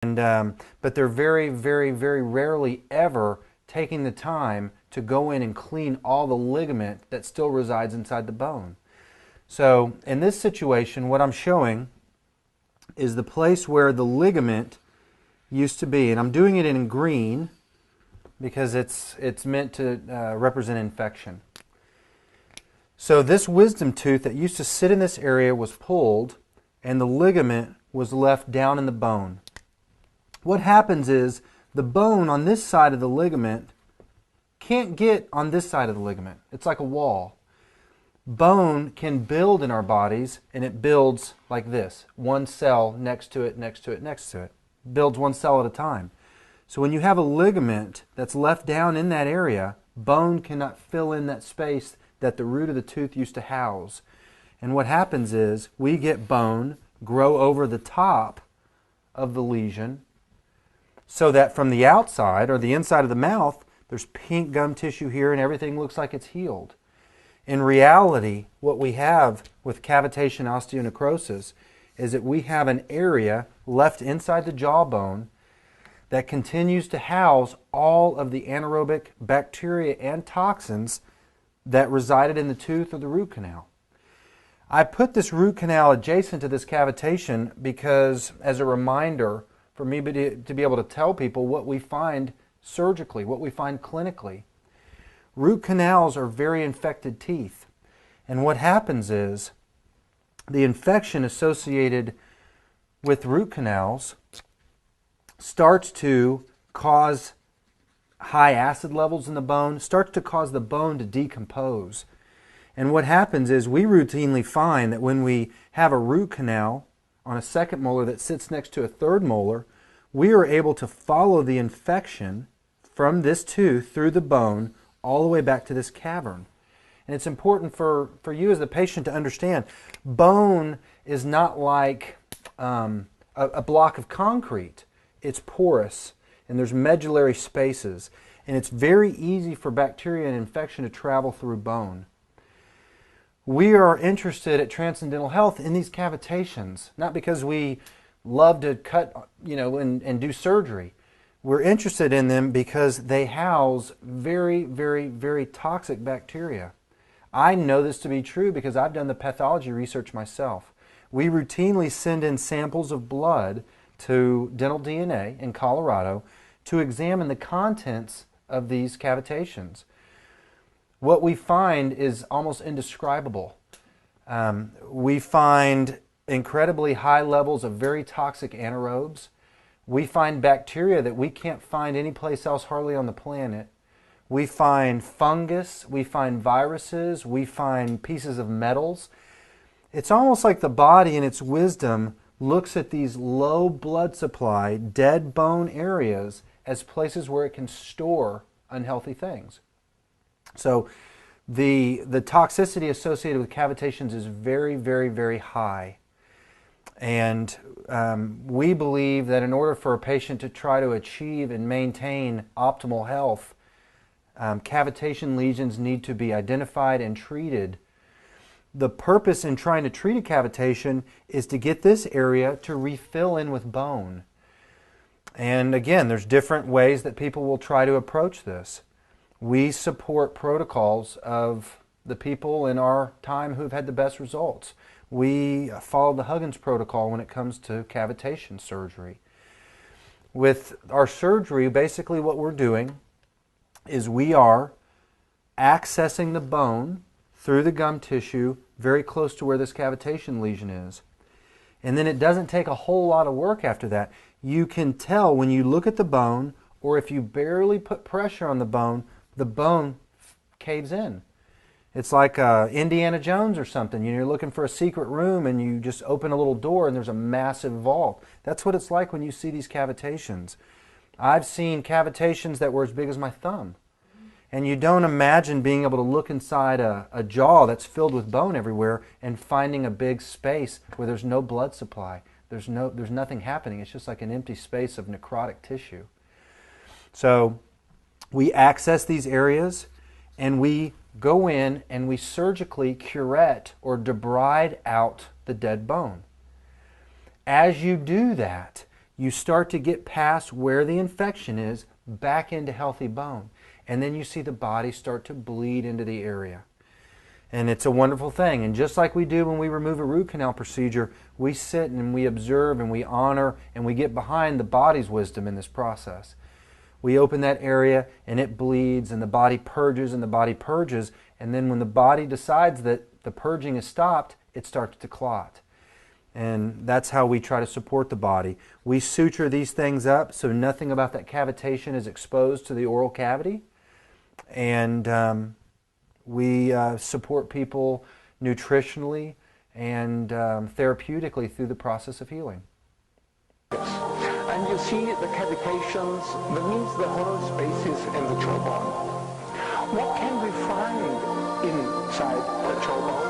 But they're very, very, very rarely ever taking the time to go in and clean all the ligament that still resides inside the bone. So in this situation, what I'm showing is the place where the ligament used to be. And I'm doing it in green because it's meant to represent infection. So this wisdom tooth that used to sit in this area was pulled, and the ligament was left down in the bone. What happens is the bone on this side of the ligament can't get on this side of the ligament. It's like a wall. Bone can build in our bodies, and it builds like this. One cell next to it, next to it, next to it. Builds one cell at a time. So when you have a ligament that's left down in that area, bone cannot fill in that space that the root of the tooth used to house. And what happens is we get bone grow over the top of the lesion so that from the outside or the inside of the mouth, there's pink gum tissue here and everything looks like it's healed. In reality, what we have with cavitation osteonecrosis is that we have an area left inside the jawbone that continues to house all of the anaerobic bacteria and toxins that resided in the tooth or the root canal. I put this root canal adjacent to this cavitation because, as a reminder for me to be able to tell people what we find surgically, what we find clinically. Root canals are very infected teeth. And what happens is the infection associated with root canals starts to cause high acid levels in the bone, starts to cause the bone to decompose. And what happens is we routinely find that when we have a root canal on a second molar that sits next to a third molar, we are able to follow the infection from this tooth through the bone all the way back to this cavern. And it's important for you as the patient to understand, bone is not like a block of concrete. It's porous, and there's medullary spaces, and it's very easy for bacteria and infection to travel through bone. We are interested at Transcendental Health in these cavitations, not because we love to cut, and do surgery. We're interested in them because they house very, very, very toxic bacteria. I know this to be true because I've done the pathology research myself. We routinely send in samples of blood to Dental DNA in Colorado to examine the contents of these cavitations. What we find is almost indescribable. We find incredibly high levels of very toxic anaerobes. We find bacteria that we can't find anyplace else hardly on the planet. We find fungus, we find viruses, we find pieces of metals. It's almost like the body in its wisdom looks at these low blood supply, dead bone areas as places where it can store unhealthy things. So the toxicity associated with cavitations is very, very, very high. And we believe that in order for a patient to try to achieve and maintain optimal health, cavitation lesions need to be identified and treated. The purpose in trying to treat a cavitation is to get this area to refill in with bone. And again, there's different ways that people will try to approach this. We support protocols of the people in our time who've had the best results. We follow the Huggins protocol when it comes to cavitation surgery. With our surgery, basically what we're doing is we are accessing the bone through the gum tissue very close to where this cavitation lesion is. And then it doesn't take a whole lot of work after that. You can tell when you look at the bone, or if you barely put pressure on the bone caves in. It's like Indiana Jones or something. You're looking for a secret room and you just open a little door and there's a massive vault. That's what it's like when you see these cavitations. I've seen cavitations that were as big as my thumb. And you don't imagine being able to look inside a jaw that's filled with bone everywhere and finding a big space where there's no blood supply. There's nothing happening. It's just like an empty space of necrotic tissue. So we access these areas and we go in and we surgically curette or debride out the dead bone. As you do that, you start to get past where the infection is, back into healthy bone. And then you see the body start to bleed into the area. And it's a wonderful thing. And just like we do when we remove a root canal procedure, we sit and we observe and we honor and we get behind the body's wisdom in this process. We open that area and it bleeds and the body purges and the body purges. And then when the body decides that the purging is stopped, it starts to clot. And that's how we try to support the body. We suture these things up so nothing about that cavitation is exposed to the oral cavity. And we support people nutritionally and therapeutically through the process of healing. And you see the cavitations, that means the hollow spaces in the jawbone. What can we find inside the jawbone?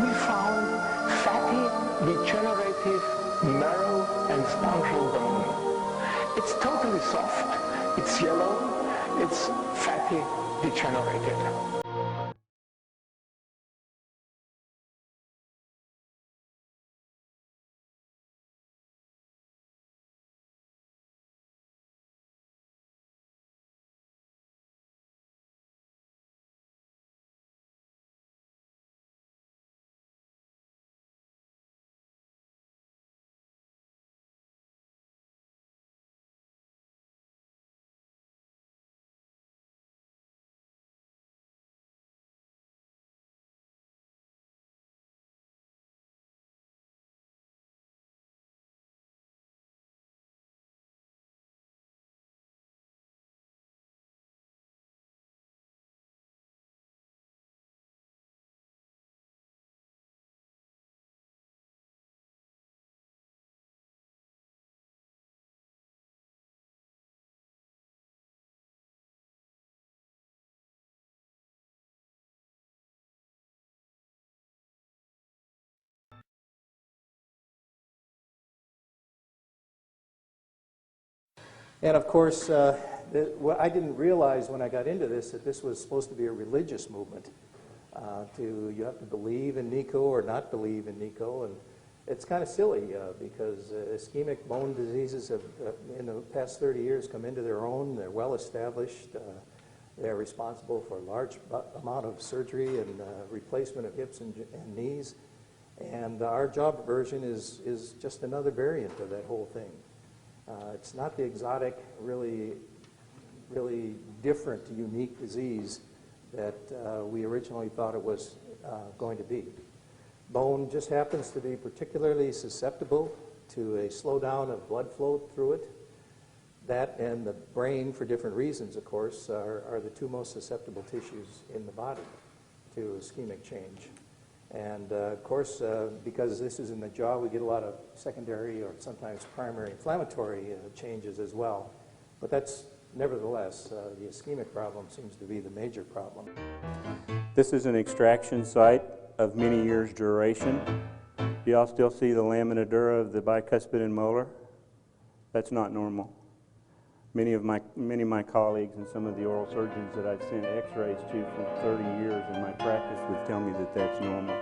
We found fatty, degenerative marrow and spongial bone. It's totally soft, it's yellow, it's fatty, degenerated. And of course, what I didn't realize when I got into this that this was supposed to be a religious movement. You have to believe in Nico or not believe in Nico, and it's kind of silly because ischemic bone diseases have, in the past 30 years, come into their own. They're well established. They're responsible for a large amount of surgery and replacement of hips and knees. And our job version is just another variant of that whole thing. It's not the exotic, really different, unique disease that we originally thought it was going to be. Bone just happens to be particularly susceptible to a slowdown of blood flow through it. That and the brain, for different reasons, of course, are the two most susceptible tissues in the body to ischemic change. And of course, because this is in the jaw, we get a lot of secondary or sometimes primary inflammatory changes as well. But that's, nevertheless, the ischemic problem seems to be the major problem. This is an extraction site of many years' duration. Do y'all still see the lamina dura of the bicuspid and molar? That's not normal. Many of my colleagues and some of the oral surgeons that I've sent x-rays to for 30 years in my practice would tell me that that's normal.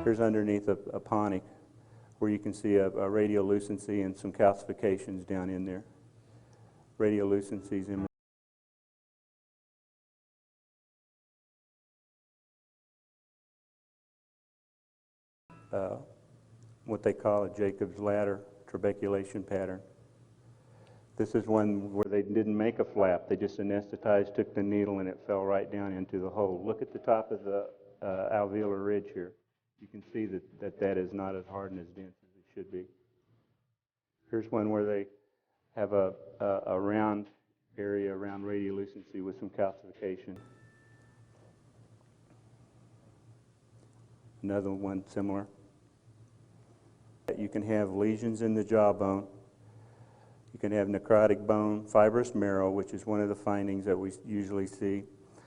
Here's underneath a ponic where you can see a radiolucency and some calcifications down in there. Radiolucencies in what they call a Jacob's ladder trabeculation pattern. This is one where they didn't make a flap. They just anesthetized, took the needle, and it fell right down into the hole. Look at the top of the alveolar ridge here. You can see that is not as hard and as dense as it should be. Here's one where they have a round area around radiolucency with some calcification. Another one similar. You can have lesions in the jawbone. You can have necrotic bone, fibrous marrow, which is one of the findings that we usually see.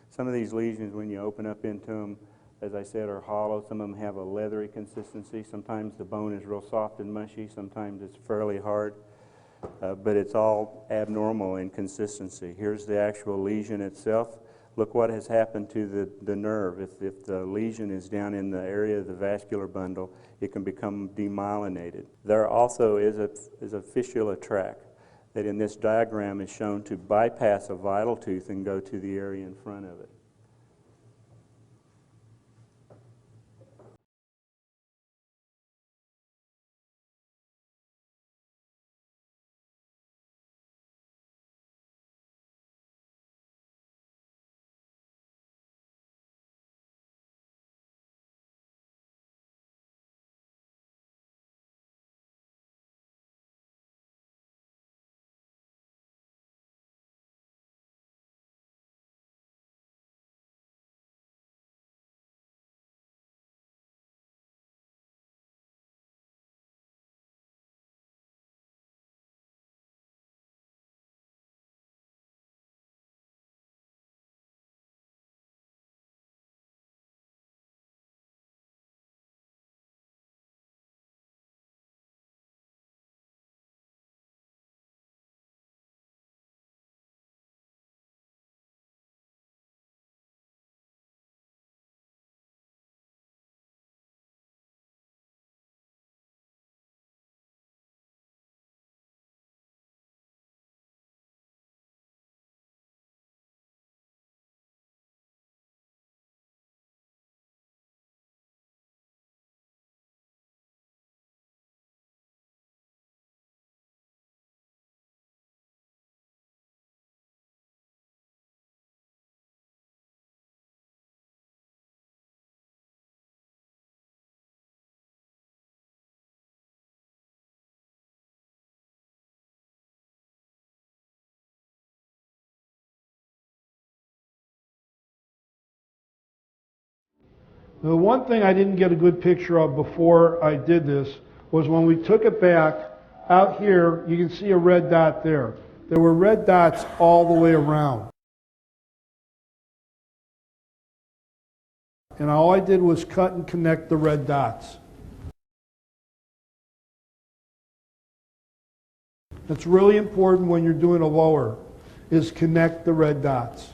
Some of these lesions, when you open up into them, as I said, are hollow. Some of them have a leathery consistency. Sometimes the bone is real soft and mushy. Sometimes it's fairly hard. But it's all abnormal in consistency. Here's the actual lesion itself. look what has happened to the nerve. If the lesion is down in the area of the vascular bundle, it can become demyelinated. There also is a fistula tract that in this diagram is shown to bypass a vital tooth and go to the area in front of it. The one thing I didn't get a good picture of before I did this was when we took it back, out here, you can see a red dot there. There were red dots all the way around. And all I did was cut and connect the red dots. That's really important when you're doing a lower, is connect the red dots.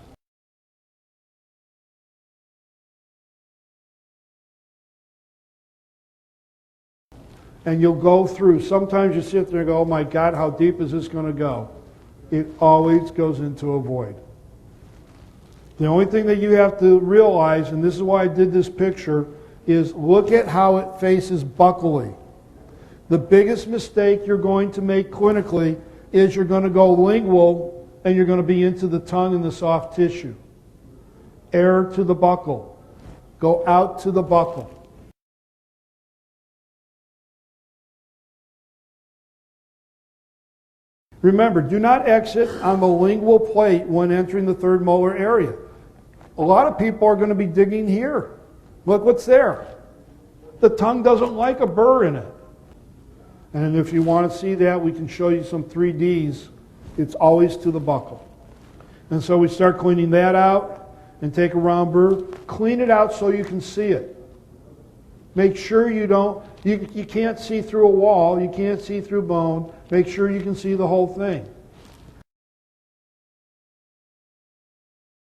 And you'll go through. Sometimes you sit there and go, oh my God, how deep is this going to go? It always goes into a void. The only thing that you have to realize, and this is why I did this picture, is look at how it faces buccally. The biggest mistake you're going to make clinically is you're going to go lingual and you're going to be into the tongue and the soft tissue. Err to the buccal. Go out to the buccal. Remember, do not exit on the lingual plate when entering the third molar area. A lot of people are going to be digging here. Look what's there. The tongue doesn't like a burr in it. And if you want to see that, we can show you some 3Ds. It's always to the buccal. And so we start cleaning that out and take a round burr. Clean it out so you can see it. Make sure you can't see through a wall, you can't see through bone. Make sure you can see the whole thing.